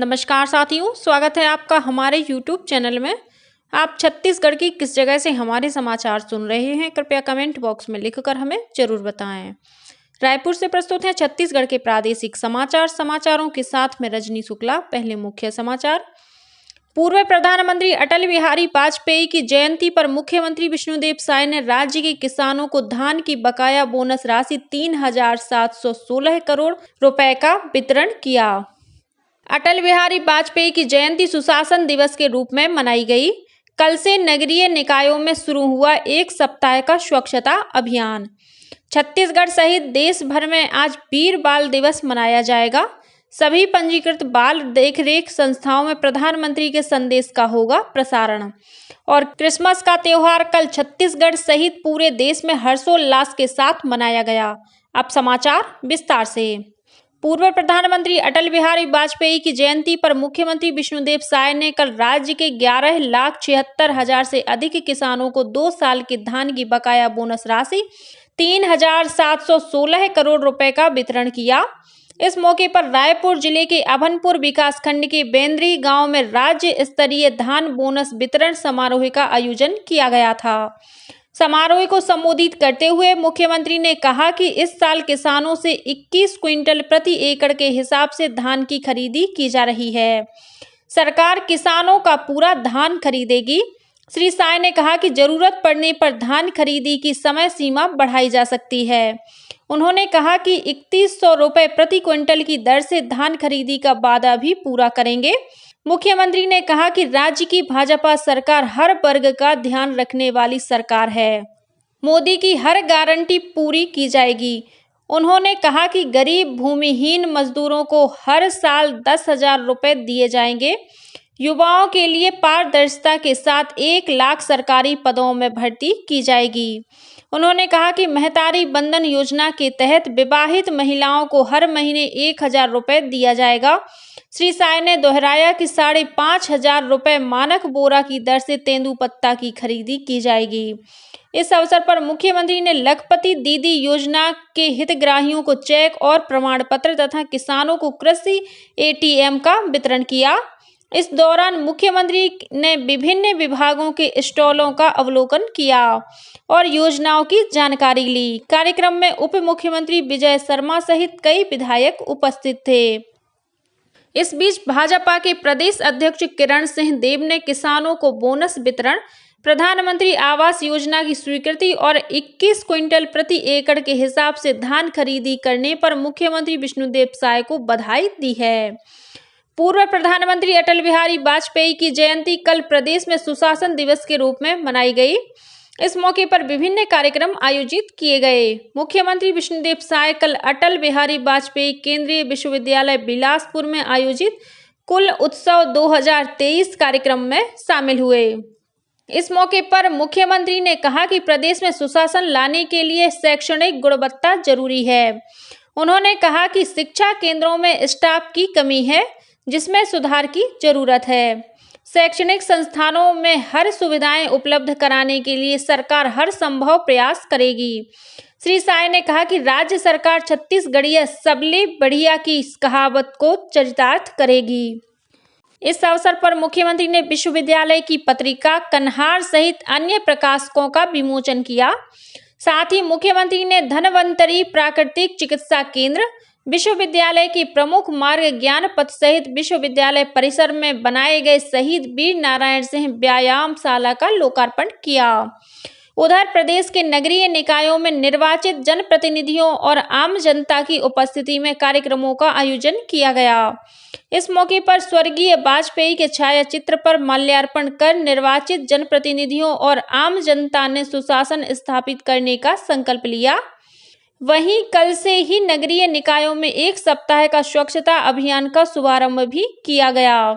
नमस्कार साथियों, स्वागत है आपका हमारे YouTube चैनल में। आप छत्तीसगढ़ की किस जगह से हमारे समाचार सुन रहे हैं, कृपया कमेंट बॉक्स में लिखकर हमें जरूर बताएं। रायपुर से प्रस्तुत है छत्तीसगढ़ के प्रादेशिक समाचार। समाचारों के साथ में रजनी शुक्ला। पहले मुख्य समाचार। पूर्व प्रधानमंत्री अटल बिहारी वाजपेयी की जयंती पर मुख्यमंत्री विष्णुदेव साय ने राज्य के किसानों को धान की बकाया बोनस राशि 3,716 करोड़ रुपए का वितरण किया। अटल बिहारी वाजपेयी की जयंती सुशासन दिवस के रूप में मनाई गई। कल से नगरीय निकायों में शुरू हुआ एक सप्ताह का स्वच्छता अभियान। छत्तीसगढ़ सहित देश भर में आज वीर बाल दिवस मनाया जाएगा। सभी पंजीकृत बाल देखरेख संस्थाओं में प्रधानमंत्री के संदेश का होगा प्रसारण। और क्रिसमस का त्योहार कल छत्तीसगढ़ सहित पूरे देश में हर्षोल्लास के साथ मनाया गया। अब समाचार विस्तार से। पूर्व प्रधानमंत्री अटल बिहारी वाजपेयी की जयंती पर मुख्यमंत्री विष्णुदेव साय ने कल राज्य के 11,76,000 से अधिक किसानों को 2 साल के धान की बकाया बोनस राशि 3,716 करोड़ रुपए का वितरण किया। इस मौके पर रायपुर जिले के अभनपुर विकासखंड के बेंद्री गांव में राज्य स्तरीय धान बोनस वितरण समारोह का आयोजन किया गया था। समारोह को संबोधित करते हुए मुख्यमंत्री ने कहा कि इस साल किसानों से 21 क्विंटल प्रति एकड़ के हिसाब से धान की खरीदी की जा रही है। सरकार किसानों का पूरा धान खरीदेगी। श्री साय ने कहा कि जरूरत पड़ने पर धान खरीदी की समय सीमा बढ़ाई जा सकती है। उन्होंने कहा कि 3100 रुपए प्रति क्विंटल की दर से धान खरीदी का वादा भी पूरा करेंगे। मुख्यमंत्री ने कहा कि राज्य की भाजपा सरकार हर वर्ग का ध्यान रखने वाली सरकार है। मोदी की हर गारंटी पूरी की जाएगी। उन्होंने कहा कि गरीब भूमिहीन मजदूरों को हर साल 10,000 रुपए दिए जाएंगे। युवाओं के लिए पारदर्शिता के साथ 1 लाख सरकारी पदों में भर्ती की जाएगी। उन्होंने कहा कि महतारी बंधन योजना के तहत विवाहित महिलाओं को हर महीने 1,000 रुपए दिया जाएगा। श्री साय ने दोहराया कि 5,500 रुपए मानक बोरा की दर से तेंदुपत्ता की खरीदी की जाएगी। इस अवसर पर मुख्यमंत्री ने लखपति दीदी योजना के हितग्राहियों को चेक और प्रमाण पत्र तथा किसानों को कृषि ATM का वितरण किया। इस दौरान मुख्यमंत्री ने विभिन्न विभागों के स्टॉलों का अवलोकन किया और योजनाओं की जानकारी ली। कार्यक्रम में उप मुख्यमंत्री विजय शर्मा सहित कई विधायक उपस्थित थे। इस बीच भाजपा के प्रदेश अध्यक्ष किरण सिंह देव ने किसानों को बोनस वितरण, प्रधानमंत्री आवास योजना की स्वीकृति और 21 क्विंटल प्रति एकड़ के हिसाब से धान खरीदी करने पर मुख्यमंत्री विष्णुदेव साय को बधाई दी है। पूर्व प्रधानमंत्री अटल बिहारी वाजपेयी की जयंती कल प्रदेश में सुशासन दिवस के रूप में मनाई गई। इस मौके पर विभिन्न कार्यक्रम आयोजित किए गए। मुख्यमंत्री विष्णुदेव साय कल अटल बिहारी वाजपेयी केंद्रीय विश्वविद्यालय बिलासपुर में आयोजित कुल उत्सव 2023 कार्यक्रम में शामिल हुए। इस मौके पर मुख्यमंत्री ने कहा कि प्रदेश में सुशासन लाने के लिए शैक्षणिक गुणवत्ता जरूरी है। उन्होंने कहा कि शिक्षा केंद्रों में स्टाफ की कमी है, जिसमें सुधार की जरूरत है। शैक्षणिक संस्थानों में हर सुविधाएं उपलब्ध कराने के लिए सरकार हर संभव प्रयास करेगी। श्री साय ने कहा कि राज्य सरकार छत्तीसगढ़िया सबले बढ़िया की कहावत को चरितार्थ करेगी। इस अवसर पर मुख्यमंत्री ने विश्वविद्यालय की पत्रिका कन्हार सहित अन्य प्रकाशकों का विमोचन किया। साथ ही मुख्यमंत्री ने धनवंतरी प्राकृतिक चिकित्सा केंद्र, विश्वविद्यालय की प्रमुख मार्ग ज्ञान पथ सहित विश्वविद्यालय परिसर में बनाए गए शहीद वीर नारायण सिंह व्यायामशाला का लोकार्पण किया। उधर प्रदेश के नगरीय निकायों में निर्वाचित जनप्रतिनिधियों और आम जनता की उपस्थिति में कार्यक्रमों का आयोजन किया गया। इस मौके पर स्वर्गीय वाजपेयी के छायाचित्र पर माल्यार्पण कर निर्वाचित जनप्रतिनिधियों और आम जनता ने सुशासन स्थापित करने का संकल्प लिया। वहीं कल से ही नगरीय निकायों में एक सप्ताह का स्वच्छता अभियान का शुभारंभ भी किया गया।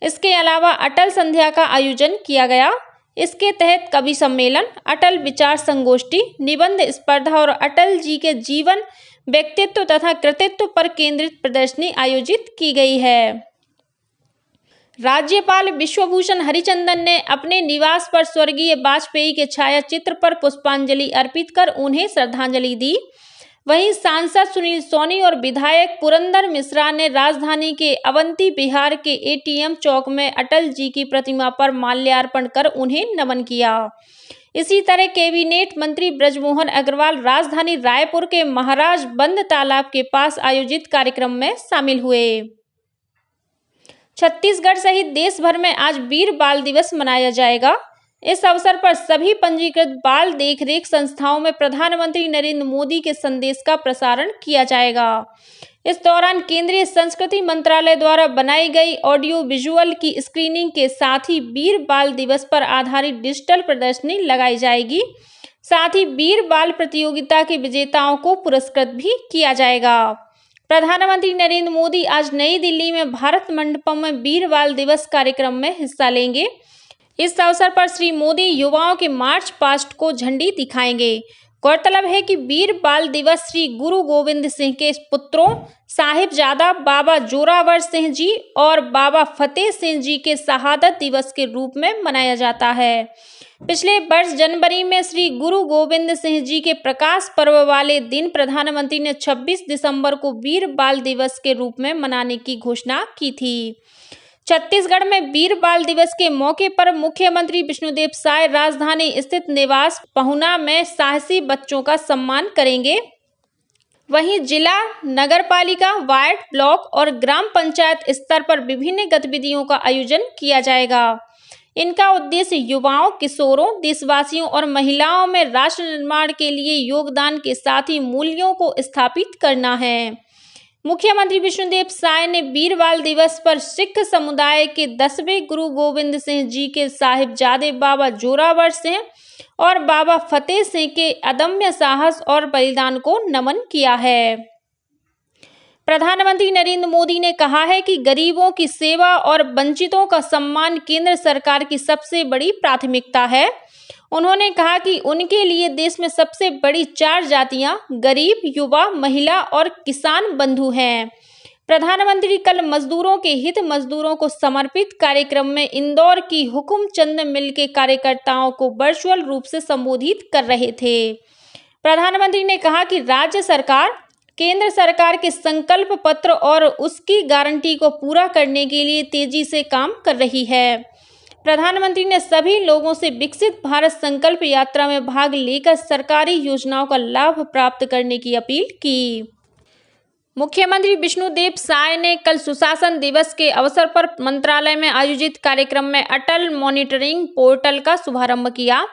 इसके अलावा अटल संध्या का आयोजन किया गया। इसके तहत कवि सम्मेलन, अटल विचार संगोष्ठी, निबंध स्पर्धा और अटल जी के जीवन, व्यक्तित्व तथा कृतित्व पर केंद्रित प्रदर्शनी आयोजित की गई है। राज्यपाल विश्वभूषण हरिचंदन ने अपने निवास पर स्वर्गीय वाजपेयी के छायाचित्र पर पुष्पांजलि अर्पित कर उन्हें श्रद्धांजलि दी। वहीं सांसद सुनील सोनी और विधायक पुरंदर मिश्रा ने राजधानी के अवंती विहार के एटीएम चौक में अटल जी की प्रतिमा पर माल्यार्पण कर उन्हें नमन किया। इसी तरह कैबिनेट मंत्री ब्रजमोहन अग्रवाल राजधानी रायपुर के महाराज बंद तालाब के पास आयोजित कार्यक्रम में शामिल हुए। छत्तीसगढ़ सहित देश भर में आज वीर बाल दिवस मनाया जाएगा। इस अवसर पर सभी पंजीकृत बाल देखरेख संस्थाओं में प्रधानमंत्री नरेंद्र मोदी के संदेश का प्रसारण किया जाएगा। इस दौरान केंद्रीय संस्कृति मंत्रालय द्वारा बनाई गई ऑडियो विजुअल की स्क्रीनिंग के साथ ही वीर बाल दिवस पर आधारित डिजिटल प्रदर्शनी लगाई जाएगी। साथ ही वीर बाल प्रतियोगिता के विजेताओं को पुरस्कृत भी किया जाएगा। प्रधानमंत्री नरेंद्र मोदी आज नई दिल्ली में भारत मंडपम में वीर बाल दिवस कार्यक्रम में हिस्सा लेंगे। इस अवसर पर श्री मोदी युवाओं के मार्च पास्ट को झंडी दिखाएंगे। गौरतलब है कि वीर बाल दिवस श्री गुरु गोविंद सिंह के पुत्रों साहिबजादा बाबा जोरावर सिंह जी और बाबा फतेह सिंह जी के शहादत दिवस के रूप में मनाया जाता है। पिछले वर्ष जनवरी में श्री गुरु गोविंद सिंह जी के प्रकाश पर्व वाले दिन प्रधानमंत्री ने 26 दिसंबर को वीर बाल दिवस के रूप में मनाने की घोषणा की थी। छत्तीसगढ़ में वीर बाल दिवस के मौके पर मुख्यमंत्री विष्णुदेव साय राजधानी स्थित निवास पहुना में साहसी बच्चों का सम्मान करेंगे। वहीं जिला, नगरपालिका, वार्ड, ब्लॉक और ग्राम पंचायत स्तर पर विभिन्न गतिविधियों का आयोजन किया जाएगा। इनका उद्देश्य युवाओं, किशोरों, देशवासियों और महिलाओं में राष्ट्र निर्माण के लिए योगदान के साथ ही मूल्यों को स्थापित करना है। मुख्यमंत्री विष्णुदेव साय ने वीर बाल दिवस पर सिख समुदाय के 10वें गुरु गोविंद सिंह जी के साहिबजादे बाबा जोरावर सिंह और बाबा फतेह सिंह के अदम्य साहस और बलिदान को नमन किया है। प्रधानमंत्री नरेंद्र मोदी ने कहा है कि गरीबों की सेवा और वंचितों का सम्मान केंद्र सरकार की सबसे बड़ी प्राथमिकता है। उन्होंने कहा कि उनके लिए देश में सबसे बड़ी 4 जातियां गरीब, युवा, महिला और किसान बंधु हैं। प्रधानमंत्री कल मजदूरों के हित मजदूरों को समर्पित कार्यक्रम में इंदौर की हुकुमचंद मिल के कार्यकर्ताओं को वर्चुअल रूप से संबोधित कर रहे थे। प्रधानमंत्री ने कहा कि राज्य सरकार केंद्र सरकार के संकल्प पत्र और उसकी गारंटी को पूरा करने के लिए तेजी से काम कर रही है। प्रधानमंत्री ने सभी लोगों से विकसित भारत संकल्प यात्रा में भाग लेकर सरकारी योजनाओं का लाभ प्राप्त करने की अपील की। मुख्यमंत्री विष्णुदेव साय ने कल सुशासन दिवस के अवसर पर मंत्रालय में आयोजित कार्यक्रम में अटल मॉनिटरिंग पोर्टल का शुभारंभ किया।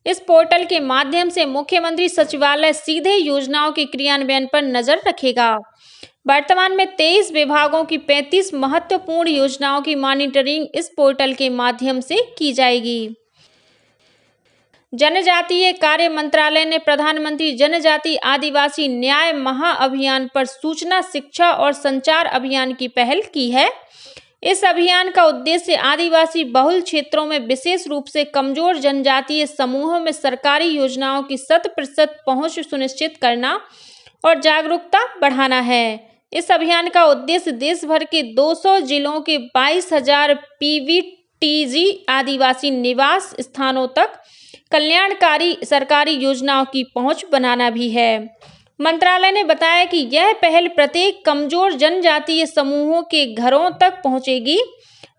इस पोर्टल के माध्यम से मुख्यमंत्री सचिवालय सीधे योजनाओं के क्रियान्वयन पर नजर रखेगा। वर्तमान में 23 विभागों की 35 महत्वपूर्ण योजनाओं की मॉनिटरिंग इस पोर्टल के माध्यम से की जाएगी। जनजातीय कार्य मंत्रालय ने प्रधानमंत्री जनजाति आदिवासी न्याय महाअभियान पर सूचना, शिक्षा और संचार अभियान की पहल की है। इस अभियान का उद्देश्य आदिवासी बहुल क्षेत्रों में विशेष रूप से कमजोर जनजातीय समूहों में सरकारी योजनाओं की 100% पहुंच सुनिश्चित करना और जागरूकता बढ़ाना है। इस अभियान का उद्देश्य देश भर के 200 जिलों के 22,000 पीवीटीजी आदिवासी निवास स्थानों तक कल्याणकारी सरकारी योजनाओं की पहुंच बनाना भी है। मंत्रालय ने बताया कि यह पहल प्रत्येक कमजोर जनजातीय समूहों के घरों तक पहुंचेगी।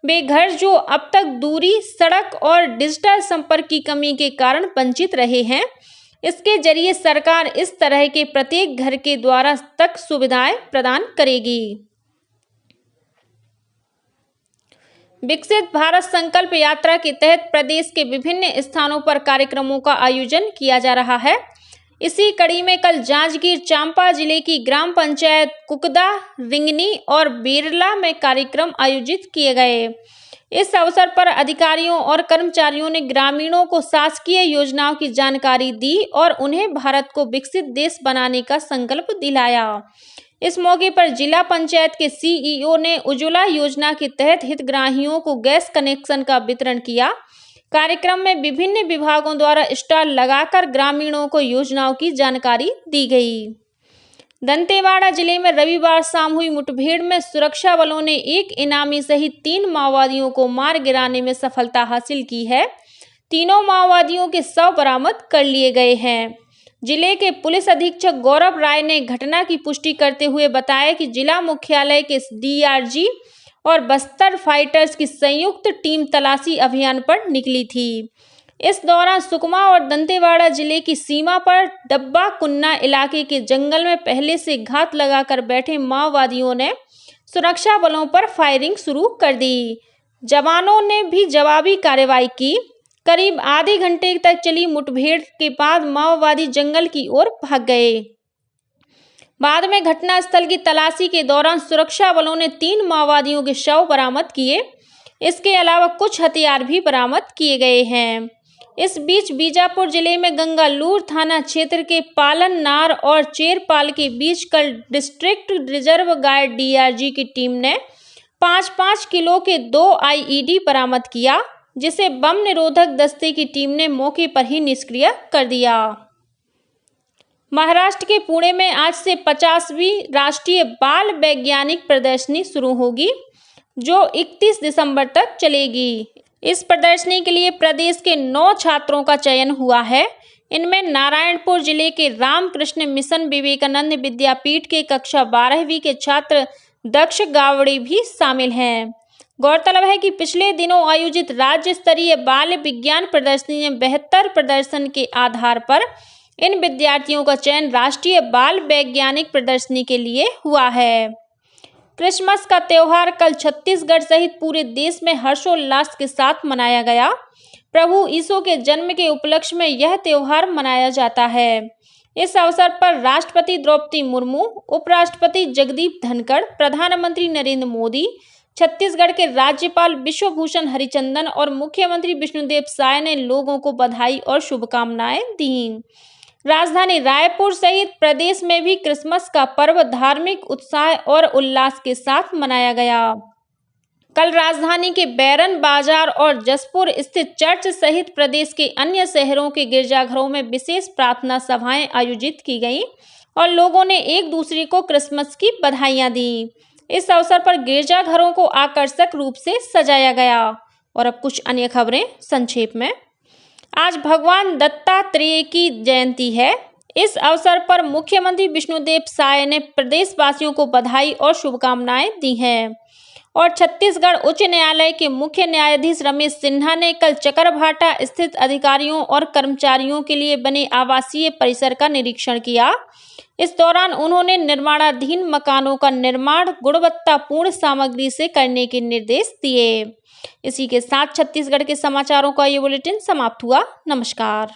वे घर जो अब तक दूरी, सड़क और डिजिटल संपर्क की कमी के कारण वंचित रहे हैं, इसके जरिए सरकार इस तरह के प्रत्येक घर के द्वारा तक सुविधाएं प्रदान करेगी। विकसित भारत संकल्प यात्रा के तहत प्रदेश के विभिन्न स्थानों पर कार्यक्रमों का आयोजन किया जा रहा है। इसी कड़ी में कल जांजगीर चांपा जिले की ग्राम पंचायत कुकदा, रिंगनी और बेरला में कार्यक्रम आयोजित किए गए। इस अवसर पर अधिकारियों और कर्मचारियों ने ग्रामीणों को शासकीय योजनाओं की जानकारी दी और उन्हें भारत को विकसित देश बनाने का संकल्प दिलाया। इस मौके पर जिला पंचायत के सीईओ ने उज्ज्वला योजना के तहत हितग्राहियों को गैस कनेक्शन का वितरण किया। कार्यक्रम में विभिन्न विभागों द्वारा स्टॉल लगाकर ग्रामीणों को योजनाओं की जानकारी दी गई। दंतेवाड़ा जिले में रविवार शाम हुई मुठभेड़ में सुरक्षा बलों ने एक इनामी सहित 3 माओवादियों को मार गिराने में सफलता हासिल की है। तीनों माओवादियों के शव बरामद कर लिए गए हैं। जिले के पुलिस अधीक्षक गौरव राय ने घटना की पुष्टि करते हुए बताया कि जिला मुख्यालय के डीआरजी और बस्तर फाइटर्स की संयुक्त टीम तलाशी अभियान पर निकली थी। इस दौरान सुकमा और दंतेवाड़ा जिले की सीमा पर डब्बा कुन्ना इलाके के जंगल में पहले से घात लगाकर बैठे माओवादियों ने सुरक्षा बलों पर फायरिंग शुरू कर दी। जवानों ने भी जवाबी कार्रवाई की। करीब आधे घंटे तक चली मुठभेड़ के बाद माओवादी जंगल की ओर भाग गए। बाद में घटनास्थल की तलाशी के दौरान सुरक्षा बलों ने 3 माओवादियों के शव बरामद किए। इसके अलावा कुछ हथियार भी बरामद किए गए हैं। इस बीच बीजापुर जिले में गंगालूर थाना क्षेत्र के पालननार और चेरपाल के बीच कल डिस्ट्रिक्ट रिजर्व गार्ड डीआरजी की टीम ने 5-5 किलो के 2 आईईडी बरामद किया, जिसे बम निरोधक दस्ते की टीम ने मौके पर ही निष्क्रिय कर दिया। महाराष्ट्र के पुणे में आज से 50वीं राष्ट्रीय बाल वैज्ञानिक प्रदर्शनी शुरू होगी, जो 31 दिसंबर तक चलेगी। इस प्रदर्शनी के लिए प्रदेश के 9 छात्रों का चयन हुआ है। इनमें नारायणपुर जिले के रामकृष्ण मिशन विवेकानंद विद्यापीठ के कक्षा 12वीं के छात्र दक्ष गावड़े भी शामिल हैं। गौरतलब है कि पिछले दिनों आयोजित राज्य स्तरीय बाल विज्ञान प्रदर्शनी में बेहतर प्रदर्शन के आधार पर इन विद्यार्थियों का चयन राष्ट्रीय बाल वैज्ञानिक प्रदर्शनी के लिए हुआ है। क्रिसमस का त्योहार कल छत्तीसगढ़ सहित पूरे देश में हर्षोल्लास के साथ मनाया गया। प्रभु यीशु के जन्म के उपलक्ष्य में यह त्योहार मनाया जाता है। इस अवसर पर राष्ट्रपति द्रौपदी मुर्मू, उपराष्ट्रपति जगदीप धनखड़, प्रधानमंत्री नरेंद्र मोदी, छत्तीसगढ़ के राज्यपाल विश्वभूषण हरिचंदन और मुख्यमंत्री विष्णुदेव साय ने लोगों को बधाई और शुभकामनाएं दी। राजधानी रायपुर सहित प्रदेश में भी क्रिसमस का पर्व धार्मिक उत्साह और उल्लास के साथ मनाया गया। कल राजधानी के बैरन बाजार और जसपुर स्थित चर्च सहित प्रदेश के अन्य शहरों के गिरजाघरों में विशेष प्रार्थना सभाएं आयोजित की गईं और लोगों ने एक दूसरे को क्रिसमस की बधाइयां दी। इस अवसर पर गिरजाघरों को आकर्षक रूप से सजाया गया। और अब कुछ अन्य खबरें संक्षेप में। आज भगवान दत्तात्रेय की जयंती है। इस अवसर पर मुख्यमंत्री विष्णुदेव साय ने प्रदेशवासियों को बधाई और शुभकामनाएं दी हैं। और छत्तीसगढ़ उच्च न्यायालय के मुख्य न्यायाधीश रमेश सिन्हा ने कल चकरभाटा स्थित अधिकारियों और कर्मचारियों के लिए बने आवासीय परिसर का निरीक्षण किया। इस दौरान उन्होंने निर्माणाधीन मकानों का निर्माण गुणवत्तापूर्ण सामग्री से करने के निर्देश दिए। इसी के साथ छत्तीसगढ़ के समाचारों का ये बुलेटिन समाप्त हुआ। नमस्कार।